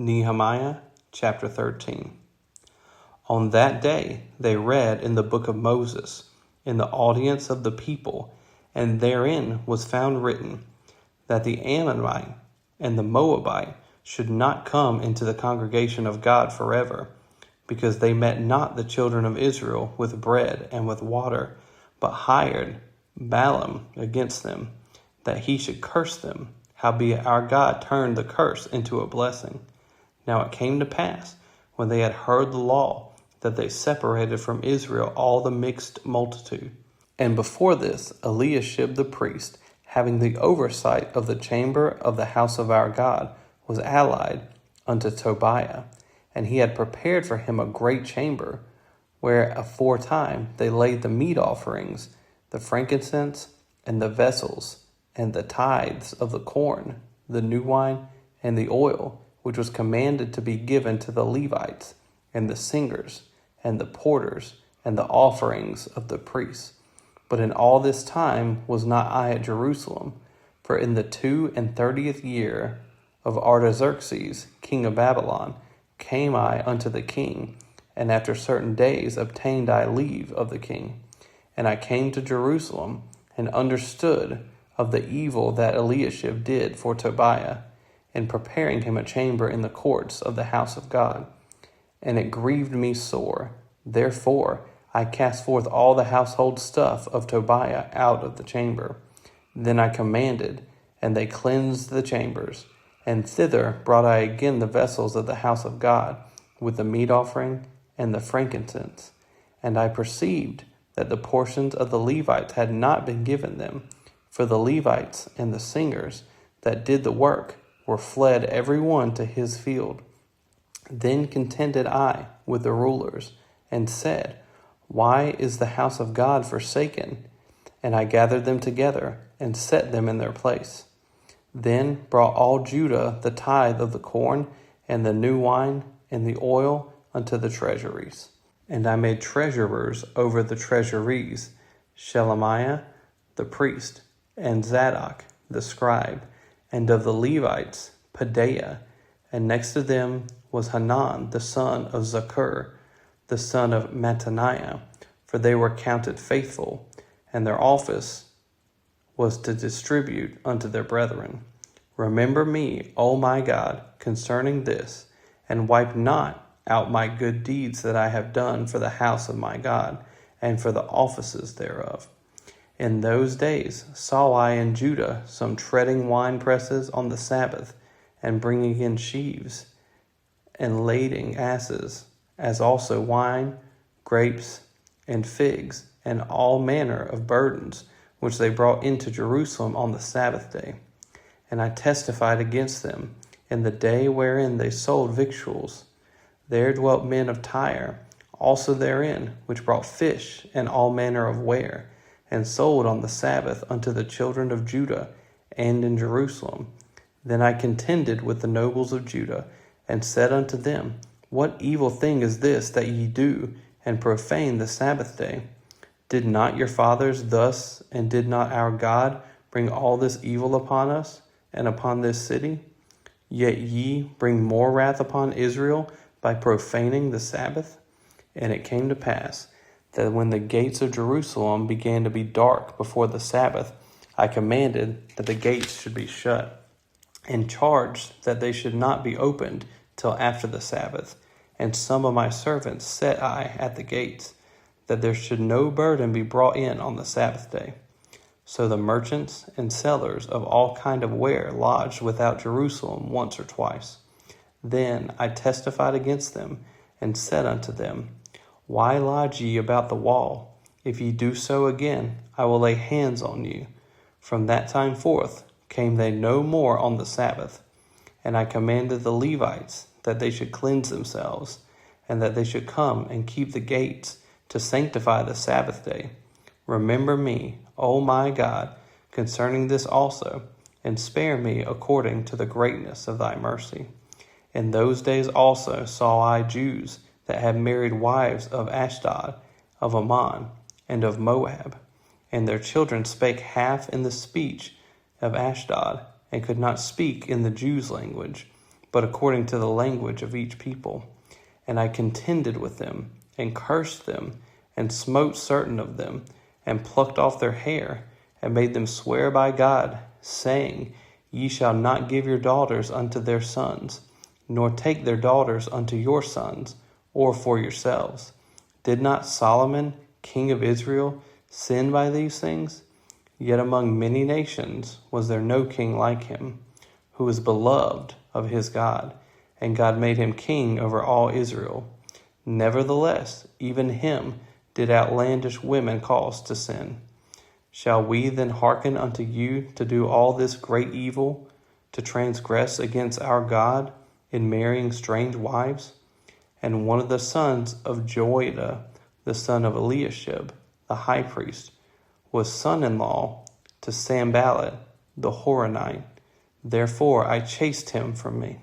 Nehemiah chapter 13. On that day they read in the book of Moses, in the audience of the people, and therein was found written, that the Ammonite and the Moabite should not come into the congregation of God forever, because they met not the children of Israel with bread and with water, but hired Balaam against them, that he should curse them. Howbeit our God turned the curse into a blessing. Now it came to pass, when they had heard the law, that they separated from Israel all the mixed multitude. And before this, Eliashib the priest, having the oversight of the chamber of the house of our God, was allied unto Tobiah, and he had prepared for him a great chamber, where aforetime they laid the meat offerings, the frankincense, and the vessels, and the tithes of the corn, the new wine, and the oil, which was commanded to be given to the Levites, and the singers, and the porters, and the offerings of the priests. But in all this time was not I at Jerusalem, for in the 32nd year of Artaxerxes, king of Babylon, came I unto the king, and after certain days obtained I leave of the king. And I came to Jerusalem, and understood of the evil that Eliashib did for Tobiah, in preparing him a chamber in the courts of the house of God. And it grieved me sore. Therefore I cast forth all the household stuff of Tobiah out of the chamber. Then I commanded, and they cleansed the chambers. And thither brought I again the vessels of the house of God, with the meat offering and the frankincense. And I perceived that the portions of the Levites had not been given them, for the Levites and the singers that did the work were fled every one to his field. Then contended I with the rulers, and said, Why is the house of God forsaken? And I gathered them together, and set them in their place. Then brought all Judah the tithe of the corn, and the new wine, and the oil unto the treasuries. And I made treasurers over the treasuries, Shelemiah the priest, and Zadok the scribe, and of the Levites, Pedaiah, and next to them was Hanan the son of Zakur, the son of Mattaniah, for they were counted faithful, and their office was to distribute unto their brethren. Remember me, O my God, concerning this, and wipe not out my good deeds that I have done for the house of my God, and for the offices thereof. In those days saw I in Judah some treading wine presses on the Sabbath, and bringing in sheaves, and lading asses, as also wine, grapes, and figs, and all manner of burdens, which they brought into Jerusalem on the Sabbath day. And I testified against them in the day wherein they sold victuals. There dwelt men of Tyre, also therein, which brought fish and all manner of ware, and sold on the Sabbath unto the children of Judah, and in Jerusalem. Then I contended with the nobles of Judah, and said unto them, What evil thing is this that ye do, and profane the Sabbath day? Did not your fathers thus, and did not our God bring all this evil upon us, and upon this city? Yet ye bring more wrath upon Israel by profaning the Sabbath? And it came to pass, that when the gates of Jerusalem began to be dark before the Sabbath, I commanded that the gates should be shut, and charged that they should not be opened till after the Sabbath. And some of my servants set I at the gates, that there should no burden be brought in on the Sabbath day. So the merchants and sellers of all kind of ware lodged without Jerusalem once or twice. Then I testified against them, and said unto them, Why lodge ye about the wall? If ye do so again, I will lay hands on you. From that time forth came they no more on the Sabbath. And I commanded the Levites that they should cleanse themselves, and that they should come and keep the gates, to sanctify the Sabbath day. Remember me, O my God, concerning this also, and spare me according to the greatness of thy mercy. In those days also saw I Jews that had married wives of Ashdod, of Ammon, and of Moab, and their children spake half in the speech of Ashdod, and could not speak in the Jews' language, but according to the language of each people. And I contended with them, and cursed them, and smote certain of them, and plucked off their hair, and made them swear by God, saying, Ye shall not give your daughters unto their sons, nor take their daughters unto your sons, or for yourselves. Did not Solomon, king of Israel, sin by these things? Yet among many nations was there no king like him, who was beloved of his God, and God made him king over all Israel. Nevertheless, even him did outlandish women cause to sin. Shall we then hearken unto you to do all this great evil, to transgress against our God in marrying strange wives? And one of the sons of Joiada, the son of Eliashib, the high priest, was son-in-law to Sanballat the Horonite. Therefore I chased him from me.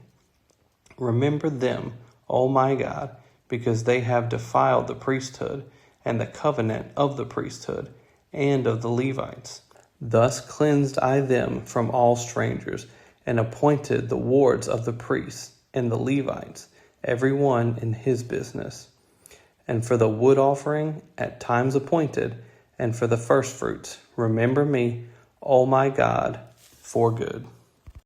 Remember them, O my God, because they have defiled the priesthood and the covenant of the priesthood and of the Levites. Thus cleansed I them from all strangers, and appointed the wards of the priests and the Levites, every one in his business. And for the wood offering at times appointed, and for the firstfruits, remember me, O my God, for good.